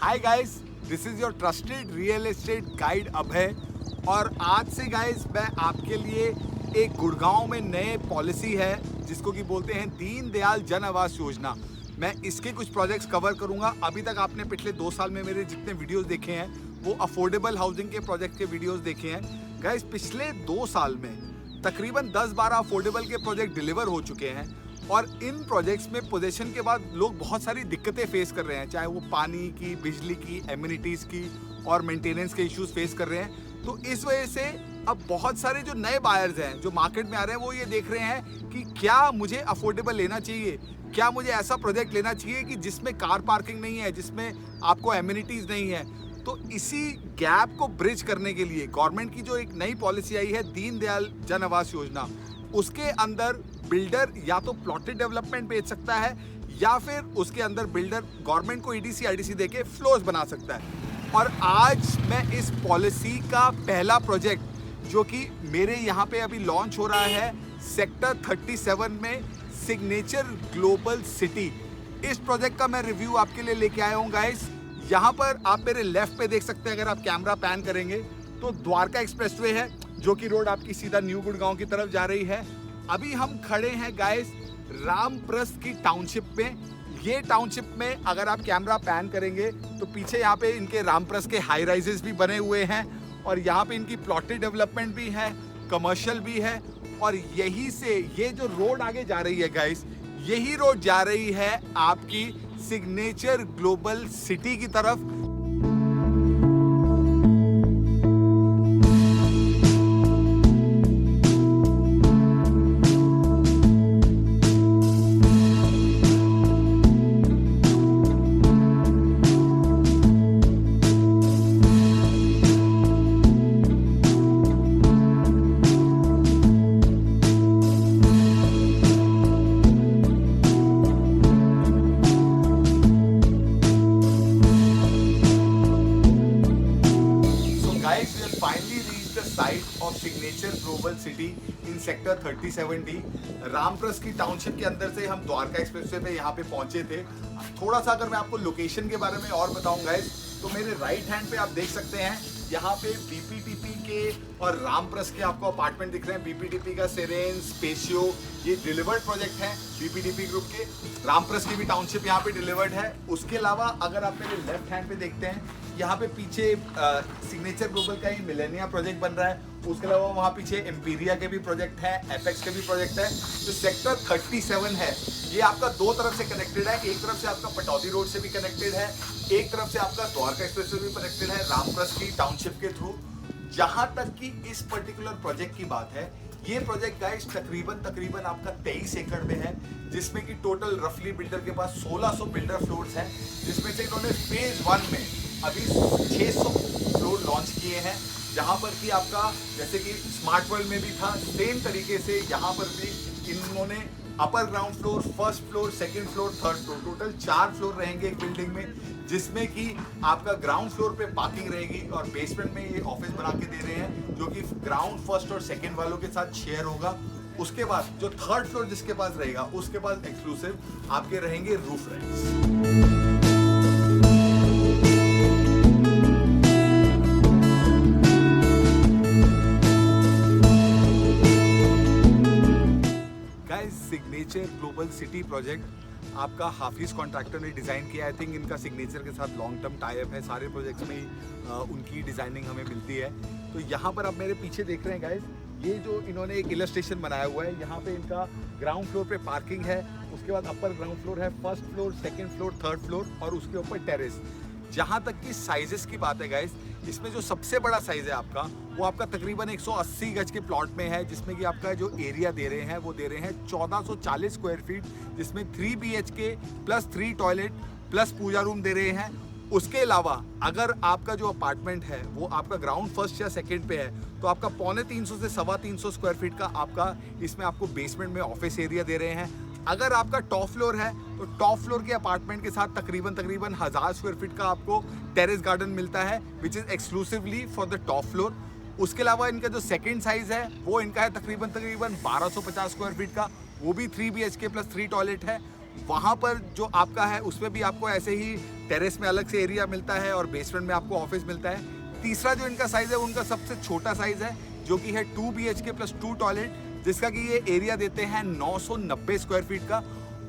Hi guys, this is your trusted real estate guide Abhay. और आज से गाइस मैं आपके लिए एक गुड़गांव में नए पॉलिसी है जिसको कि बोलते हैं दीन दयाल जन आवास योजना। मैं इसके कुछ प्रोजेक्ट्स कवर करूंगा। अभी तक आपने पिछले 2 साल में मेरे जितने वीडियोस देखे हैं वो अफोर्डेबल हाउसिंग के प्रोजेक्ट के वीडियोस देखे हैं। गाइस पिछले 2 साल में तकरीबन 10-12 अफोर्डेबल के प्रोजेक्ट डिलीवर हो चुके हैं और इन प्रोजेक्ट्स में पोजीशन के बाद लोग बहुत सारी दिक्कतें फेस कर रहे हैं, चाहे वो पानी की, बिजली की, एमिनिटीज़ की और मेंटेनेंस के इश्यूज फेस कर रहे हैं। तो इस वजह से अब बहुत सारे जो नए बायर्स हैं जो मार्केट में आ रहे हैं वो ये देख रहे हैं कि क्या मुझे अफोर्डेबल लेना चाहिए, क्या मुझे ऐसा प्रोजेक्ट लेना चाहिए कि जिसमें कार पार्किंग नहीं है, जिसमें आपको एमिनिटीज़ नहीं है। तो इसी गैप को ब्रिज करने के लिए गवर्नमेंट की जो एक नई पॉलिसी आई है दीन दयाल जन आवास योजना, उसके अंदर बिल्डर या तो प्लॉटेड डेवलपमेंट बेच सकता है या फिर उसके अंदर बिल्डर गवर्नमेंट को ईडीसी आईडीसी देके फ्लोर्स बना सकता है। और आज मैं इस पॉलिसी का पहला प्रोजेक्ट जो कि मेरे यहाँ पे अभी लॉन्च हो रहा है सेक्टर 37 में सिग्नेचर ग्लोबल सिटी, इस प्रोजेक्ट का मैं रिव्यू आपके लिए लेके आया हूँ गाइस। यहाँ पर आप मेरे लेफ्ट पे देख सकते हैं, अगर आप कैमरा पैन करेंगे तो द्वारका एक्सप्रेसवे है जो कि रोड आपकी सीधा न्यू गुड़गांव की तरफ जा रही है। अभी हम खड़े हैं गाइस रामप्रस्थ की टाउनशिप में। ये टाउनशिप में अगर आप कैमरा पैन करेंगे तो पीछे यहाँ पे इनके रामप्रस्थ के हाई राइजेस भी बने हुए हैं और यहाँ पे इनकी प्लॉटेड डेवलपमेंट भी है, कमर्शियल भी है। और यही से ये जो रोड आगे जा रही है गाइस, यही रोड जा रही है आपकी सिग्नेचर ग्लोबल सिटी की तरफ। Guys, we have finally reached the site of Signature Global City in Sector 37D। Ramprastha की टाउनशिप के अंदर से हम द्वारका एक्सप्रेसवे पे यहाँ पे पहुंचे थे। थोड़ा सा अगर मैं आपको लोकेशन के बारे में और बताऊं गाइस, तो मेरे राइट हैंड पे आप देख सकते हैं यहाँ पे बीपीटीपी के और रामप्रस्थ के आपको अपार्टमेंट दिख रहे हैं। बीपीटीपी का सेरेन, स्पेशियो, ये डिलीवर्ड प्रोजेक्ट हैं बीपीटीपी ग्रुप के। रामप्रस्थ की भी टाउनशिप यहाँ पे डिलीवर्ड है। उसके अलावा अगर आप मेरे लेफ्ट हैंड पे देखते हैं, यहाँ पे पीछे सिग्नेचर ग्लोबल का ही मिलेनिया प्रोजेक्ट बन रहा है। उसके अलावा वहाँ पीछे एम्पीरिया के भी प्रोजेक्ट हैं, एपेक्स के भी प्रोजेक्ट है। जो सेक्टर 37 है ये आपका 2 तरफ से कनेक्टेड है। एक तरफ से आपका पटौदी रोड से भी कनेक्टेड है, एक तरफ से आपका द्वारका एक्सप्रेस से भी कनेक्टेड है रामप्रस्थ की टाउनशिप के थ्रू। जहां तक कि इस पर्टिकुलर प्रोजेक्ट की बात है, ये प्रोजेक्ट गाइस तकरीबन आपका 23 एकड़ में है, जिसमें कि टोटल रफली बिल्डर के पास 1600 बिल्डर फ्लोर्स हैं, जिसमें से इन्होंने फेज 1 में अभी 600 फ्लोर लॉन्च किए हैं। जहां पर कि आपका जैसे कि स्मार्ट वर्ल्ड में भी था, सेम तरीके से यहाँ पर भी इन्होंने upper ground floor, first floor, second floor, third floor, total 4 floor रहेंगे एक बिल्डिंग में, जिसमें कि आपका ग्राउंड फ्लोर पे पार्किंग रहेगी और बेसमेंट में ये ऑफिस बना के दे रहे हैं जो कि ग्राउंड फर्स्ट और सेकंड वालों के साथ शेयर होगा। उसके बाद जो थर्ड फ्लोर जिसके पास रहेगा उसके पास एक्सक्लूसिव आपके रहेंगे roof rents. Signature global city project आपका हाफिज कॉन्ट्रैक्टर ने डिज़ाइन किया। आई थिंक इनका सिग्नेचर के साथ लॉन्ग टर्म टाई अप है, सारे प्रोजेक्ट्स में ही उनकी डिज़ाइनिंग हमें मिलती है। तो यहाँ पर आप मेरे पीछे देख रहे हैं गाइस, ये जो इन्होंने एक इलस्ट्रेशन बनाया हुआ है, यहाँ पे इनका ग्राउंड फ्लोर पे पार्किंग है, उसके बाद अपर ग्राउंड फ्लोर है, first floor, second floor, third floor और उसके ऊपर टेरेस। जहाँ तक कि साइजेस की बात है गाइस, इसमें जो सबसे बड़ा साइज है आपका वो आपका तकरीबन 180 गज के प्लॉट में है, जिसमें कि आपका जो एरिया दे रहे हैं वो दे रहे हैं 1440 स्क्वायर फीट, जिसमें 3 BHK प्लस 3 टॉयलेट प्लस पूजा रूम दे रहे हैं। उसके अलावा अगर आपका जो अपार्टमेंट है वो आपका ग्राउंड फर्स्ट या सेकंड पे है तो आपका 350 से 325 स्क्वायर फीट का आपका इसमें आपको बेसमेंट में ऑफिस एरिया दे रहे हैं। अगर आपका टॉप फ्लोर है तो टॉप फ्लोर के अपार्टमेंट के साथ तकरीबन 1000 स्क्वायर फीट का आपको टेरेस गार्डन मिलता है, which is exclusively for the top floor. उसके अलावा इनका जो सेकंड साइज है वो इनका है तकरीबन 1250 स्क्वायर फीट का, वो भी 3 BHK प्लस 3 टॉयलेट है। वहाँ पर जो आपका है उसमें भी आपको ऐसे ही टेरेस में अलग से एरिया मिलता है और बेसमेंट में आपको ऑफिस मिलता है। तीसरा जो इनका साइज़ है उनका सबसे छोटा साइज़ है जो कि है 2 BHK प्लस 2 टॉयलेट, जिसका कि ये एरिया देते हैं 990 स्क्वायर फीट का।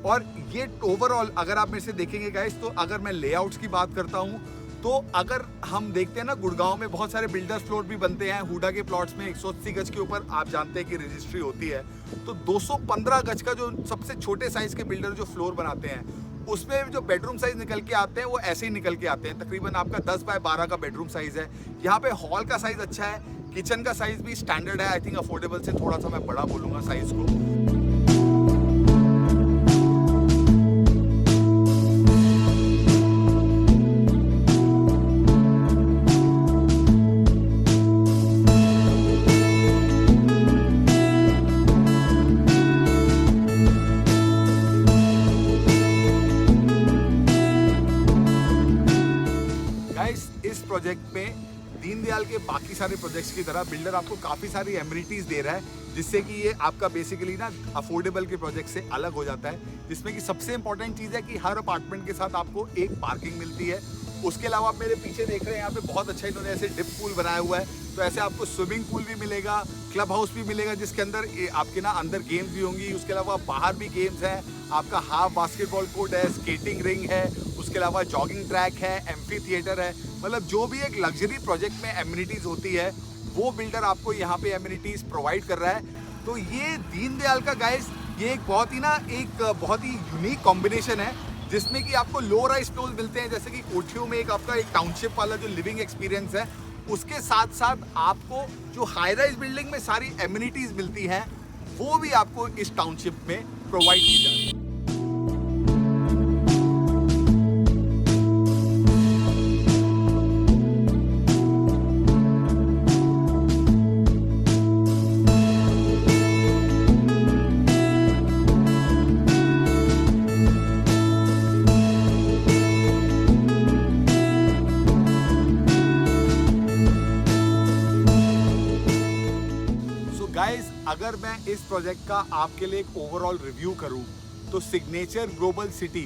और ये ओवरऑल अगर आप मेरे से देखेंगे गाइस, तो अगर मैं लेआउट्स की बात करता हूँ तो अगर हम देखते हैं ना, गुड़गांव में बहुत सारे बिल्डर्स फ्लोर भी बनते हैं। हुडा के प्लॉट्स में 180 गज के ऊपर आप जानते हैं कि रजिस्ट्री होती है, तो 215 गज का जो सबसे छोटे साइज के बिल्डर जो फ्लोर बनाते हैं, उसमें जो बेडरूम साइज निकल के आते हैं वो ऐसे ही निकल के आते हैं। तकरीबन आपका 10 बाय 12 का बेडरूम साइज है। यहाँ पे हॉल का साइज अच्छा है, किचन का साइज भी स्टैंडर्ड है। आई थिंक अफोर्डेबल से थोड़ा सा मैं बड़ा बोलूँगा साइज को। इस प्रोजेक्ट में दीनदयाल के बाकी सारे प्रोजेक्ट्स की तरह बिल्डर आपको काफ़ी सारी एमिनिटीज़ दे रहा है, जिससे कि ये आपका बेसिकली ना अफोर्डेबल के प्रोजेक्ट से अलग हो जाता है। जिसमें कि सबसे इंपॉर्टेंट चीज़ है कि हर अपार्टमेंट के साथ आपको एक पार्किंग मिलती है। उसके अलावा आप मेरे पीछे देख रहे हैं, यहाँ पे बहुत अच्छा इन्होंने ऐसे डिप पूल बनाया हुआ है, तो ऐसे आपको स्विमिंग पूल भी मिलेगा, क्लब हाउस भी मिलेगा, जिसके अंदर आपके ना अंदर गेम्स भी होंगी। उसके अलावा बाहर भी गेम्स हैं, आपका हाफ बास्केटबॉल कोर्ट है, स्केटिंग रिंग है, उसके अलावा जॉगिंग ट्रैक है, एम्फी थिएटर है। मतलब जो भी एक लग्जरी प्रोजेक्ट में एमिनिटीज़ होती है वो बिल्डर आपको यहाँ पे एमिनिटीज़ प्रोवाइड कर रहा है। तो ये दीनदयाल का गाइस, ये एक बहुत ही यूनिक कॉम्बिनेशन है, जिसमें कि आपको लो राइज फ्लोर्स मिलते हैं, जैसे कि कोठियों में एक आपका एक टाउनशिप वाला जो लिविंग एक्सपीरियंस है, उसके साथ साथ आपको जो हाई राइज बिल्डिंग में सारी एमिनिटीज़ मिलती हैं वो भी आपको इस टाउनशिप में प्रोवाइड की जाती है। गाइस, अगर मैं इस प्रोजेक्ट का आपके लिए एक ओवरऑल रिव्यू करूं तो सिग्नेचर ग्लोबल सिटी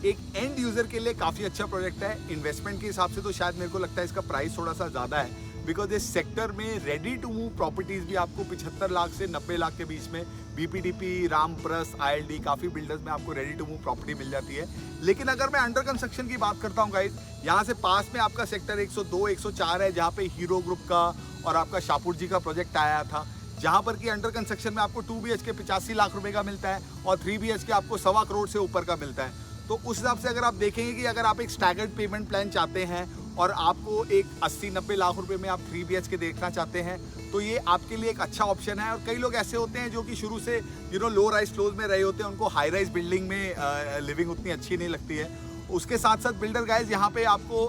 एक एंड यूजर के लिए काफ़ी अच्छा प्रोजेक्ट है। इन्वेस्टमेंट के हिसाब से तो शायद मेरे को लगता है इसका प्राइस थोड़ा सा ज़्यादा है, बिकॉज इस सेक्टर में रेडी टू मूव प्रॉपर्टीज़ भी आपको 75 लाख से 90 लाख के बीच में BPDP, रामप्रस, ILD काफ़ी बिल्डर्स में आपको रेडी टू मूव प्रॉपर्टी मिल जाती है। लेकिन अगर मैं अंडर कंस्ट्रक्शन की बात करता हूँ गाइस, यहाँ से पास में आपका सेक्टर 102, 104 है, जहाँ पे हीरो ग्रुप का और आपका शाहपुर जी का प्रोजेक्ट आया था, जहाँ पर कि अंडर कंस्ट्रक्शन में आपको 2 BHK 85 लाख रुपए का मिलता है और 3 BHK आपको 1.25 करोड़ से ऊपर का मिलता है। तो उस हिसाब से अगर आप देखेंगे कि अगर आप एक स्टैगर्ड पेमेंट प्लान चाहते हैं और आपको एक 80-90 लाख रुपए में आप 3 BHK देखना चाहते हैं, तो ये आपके लिए एक अच्छा ऑप्शन है। और कई लोग ऐसे होते हैं जो कि शुरू से लो राइज फ्लोर्स में रहे होते हैं, उनको हाई राइज बिल्डिंग में लिविंग उतनी अच्छी नहीं लगती है। उसके साथ साथ बिल्डर गाइज यहाँ पे आपको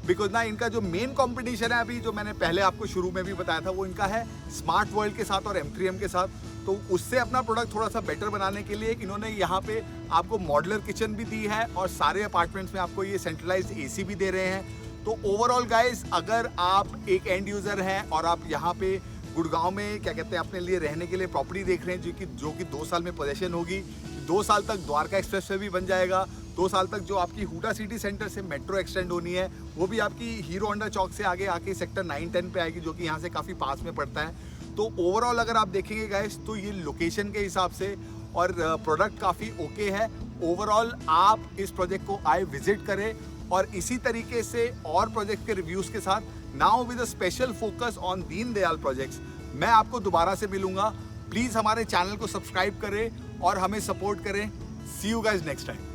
बिकॉज ना इनका जो मेन कॉम्पिटिशन है अभी, जो मैंने पहले आपको शुरू में भी बताया था, वो इनका है स्मार्ट वर्ल्ड के साथ और M3M के साथ। तो उससे अपना प्रोडक्ट थोड़ा सा बेटर बनाने के लिए इन्होंने यहाँ पे आपको मॉड्यूलर किचन भी दी है और सारे अपार्टमेंट्स में आपको ये सेंट्रलाइज्ड AC भी दे रहे हैं। तो ओवरऑल गाइज, अगर आप एक एंड यूज़र हैं और आप यहाँ पे गुड़गांव में क्या कहते हैं अपने लिए रहने के लिए प्रॉपर्टी देख रहे हैं, जो कि 2 साल में पोजेशन होगी, 2 साल तक द्वारका एक्सप्रेस वे भी बन जाएगा, 2 साल तक जो आपकी हुडा सिटी सेंटर से मेट्रो एक्सटेंड होनी है वो भी आपकी हीरो होंडा चौक से आगे आके सेक्टर 9-10 पे आएगी, जो कि यहाँ से काफ़ी पास में पड़ता है। तो ओवरऑल अगर आप देखेंगे गाइस, तो ये लोकेशन के हिसाब से और प्रोडक्ट काफ़ी ओके है। ओवरऑल आप इस प्रोजेक्ट को आए विजिट करें और इसी तरीके से और प्रोजेक्ट के रिव्यूज़ के साथ, now with a special focus on Deendayal projects, मैं आपको दोबारा से मिलूंगा। प्लीज़ हमारे चैनल को सब्सक्राइब करें और हमें सपोर्ट करें। सी यू गाइज नेक्स्ट टाइम।